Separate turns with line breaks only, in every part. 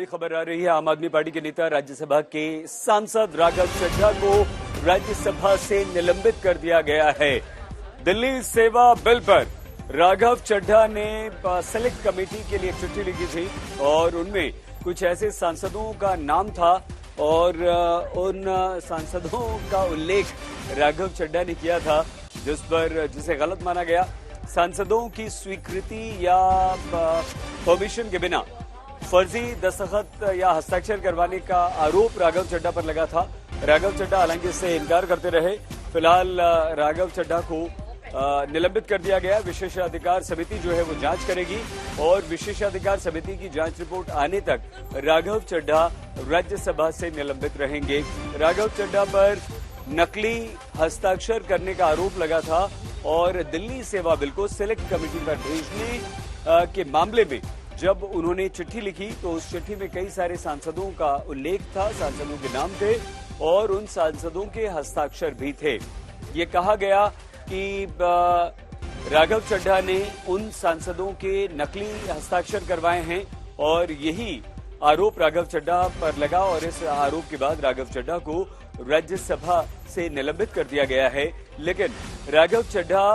खबर आ रही है। आम आदमी पार्टी के नेता राज्यसभा के सांसद राघव चड्ढा को राज्यसभा से निलंबित कर दिया गया है। दिल्ली सेवा बिल पर राघव चड्ढा ने सेलेक्ट कमेटी के लिए चिट्ठी लिखी थी और उनमें कुछ ऐसे सांसदों का नाम था और उन सांसदों का उल्लेख राघव चड्ढा ने किया था जिसे गलत माना गया। सांसदों की स्वीकृति या परमिशन के बिना फर्जी दस्तखत या हस्ताक्षर करवाने का आरोप राघव चड्ढा पर लगा था। राघव चड्ढा हालांकि इससे इनकार करते रहे। फिलहाल राघव चड्ढा को निलंबित कर दिया गया। विशेषाधिकार समिति जो है वो जांच करेगी और विशेषाधिकार समिति की जांच रिपोर्ट आने तक राघव चड्ढा राज्यसभा से निलंबित रहेंगे। राघव चड्ढा पर नकली हस्ताक्षर करने का आरोप लगा था और दिल्ली सेवा बिल को सिलेक्ट कमेटी पर भेजने के मामले में जब उन्होंने चिट्ठी लिखी तो उस चिट्ठी में कई सारे सांसदों का उल्लेख था, सांसदों के नाम थे और उन सांसदों के हस्ताक्षर भी थे। ये कहा गया कि राघव चड्ढा ने उन सांसदों के नकली हस्ताक्षर करवाए हैं और यही आरोप राघव चड्ढा पर लगा और इस आरोप के बाद राघव चड्ढा को राज्यसभा से निलंबित कर दिया गया है। लेकिन राघव चड्ढा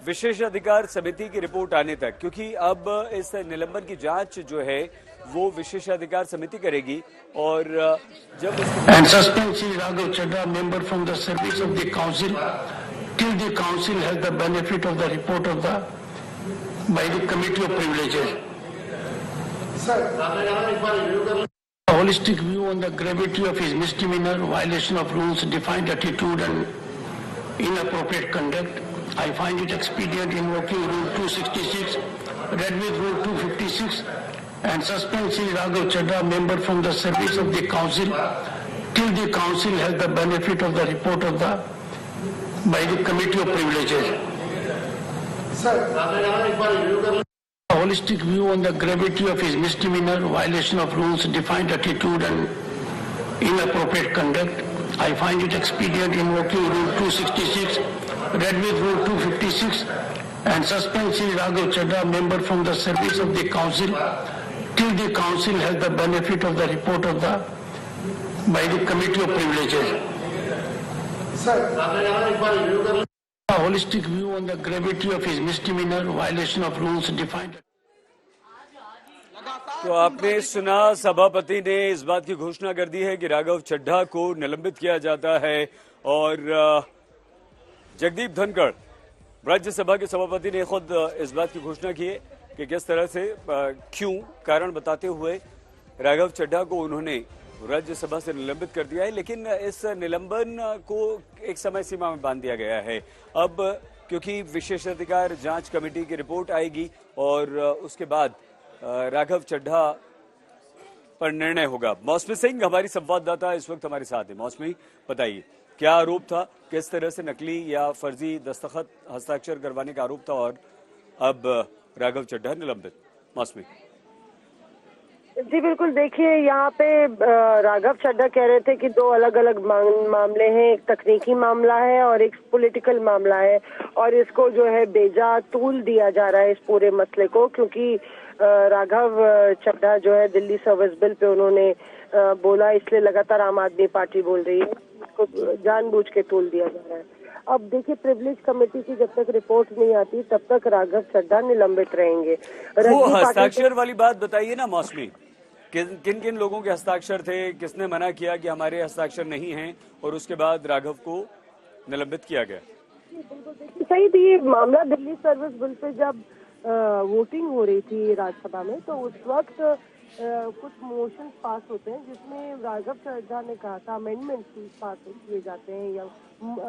विशेषाधिकार समिति की रिपोर्ट आने तक, क्योंकि अब इस निलंबन की जांच जो है वो विशेषाधिकार समिति करेगी और जब
and suspend Raghav Chadha member from the service of the council till the council has the benefit of the report of the by the committee of privileges. Sir, a holistic view on the gravity of his misdemeanor, violation of rules, defined attitude and inappropriate conduct. I find it expedient invoking Rule 266, read with Rule 256, and suspend Sri Raghav Chadha, member from the service of the council, till the council has the benefit of the report of the by the committee of privileges. Sir, a holistic view on the gravity of his misdemeanor, violation of rules, defined attitude and inappropriate conduct. I find it expedient invoking Rule 266, read with Rule 256, and suspend Sri Raghav Chadha, member from the service of the council, till the council has the benefit of the report of the by the committee of privileges. Sir, a holistic view on the gravity of his misdemeanor, violation of rules defined.
तो आपने सुना, सभापति ने इस बात की घोषणा कर दी है कि राघव चड्ढा को निलंबित किया जाता है और जगदीप धनखड़ राज्यसभा के सभापति ने खुद इस बात की घोषणा की है कि किस तरह से क्यों कारण बताते हुए राघव चड्ढा को उन्होंने राज्यसभा से निलंबित कर दिया है। लेकिन इस निलंबन को एक समय सीमा में बांध दिया गया है। अब क्योंकि विशेषाधिकार जांच कमेटी की रिपोर्ट आएगी और उसके बाद राघव चड्ढा पर निर्णय होगा। मौसमी सिंह हमारी संवाददाता इस वक्त हमारे साथ है। मौसमी, बताइए क्या आरोप था, किस तरह से नकली या फर्जी दस्तखत हस्ताक्षर करवाने का आरोप था और अब राघव चड्ढा निलंबित। मौसमी
जी बिल्कुल, देखिए यहाँ पे राघव चड्ढा कह रहे थे कि दो अलग अलग मामले हैं, एक तकनीकी मामला है और एक पॉलिटिकल मामला है और इसको जो है बेजा तूल दिया जा रहा है इस पूरे मसले को, क्योंकि राघव चड्ढा जो है दिल्ली सर्विस बिल पे उन्होंने बोला, इसलिए लगातार आम आदमी पार्टी बोल रही है इसको जानबूझ के तूल दिया जा रहा है। अब देखिए, प्रिविलेज कमेटी की जब तक रिपोर्ट नहीं आती तब तक राघव चड्ढा निलंबित रहेंगे।
वो हस्ताक्षर वाली बात बताइए ना मौसमी, किन किन लोगों के हस्ताक्षर थे, किसने मना किया कि हमारे हस्ताक्षर नहीं हैं और उसके बाद राघव को निलंबित किया गया?
सही थी ये मामला। दिल्ली सर्विस बिल पे जब वोटिंग हो रही थी राज्यसभा में तो उस वक्त कुछ मोशन पास होते हैं जिसमें राघव चड्ढा ने कहा था अमेंडमेंट पास किए जाते हैं या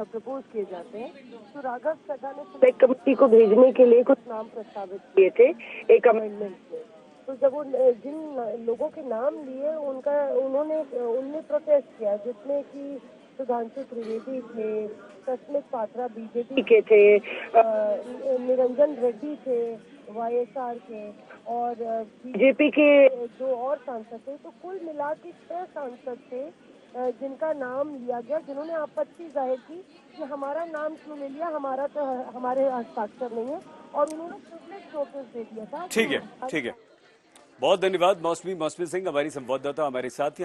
प्रपोज किए जाते हैं, तो राघव चड्ढा ने सिलेक्ट कमेटी को भेजने के लिए कुछ नाम प्रस्तावित किए थे एक अमेंडमेंट में। तो जब वो जिन लोगों के नाम लिए उनने प्रोटेस्ट किया, जिसमें कि सुधांशु त्रिवेदी थे, सस्मित पात्रा बीजेपी के थे, निरंजन रेड्डी थे वाईएसआर के और बीजेपी के जो और सांसद थे। तो कुल मिला के 6 सांसद थे जिनका नाम लिया गया, जिन्होंने आपत्ति जाहिर की कि हमारा नाम क्यों ले लिया, हमारे हस्ताक्षर नहीं है और उन्होंने प्रिविलेज नोटिस दे दिया था।
ठीक है, ठीक है। बहुत धन्यवाद मौसमी सिंह, हमारी संवाददाता हमारे साथ ही।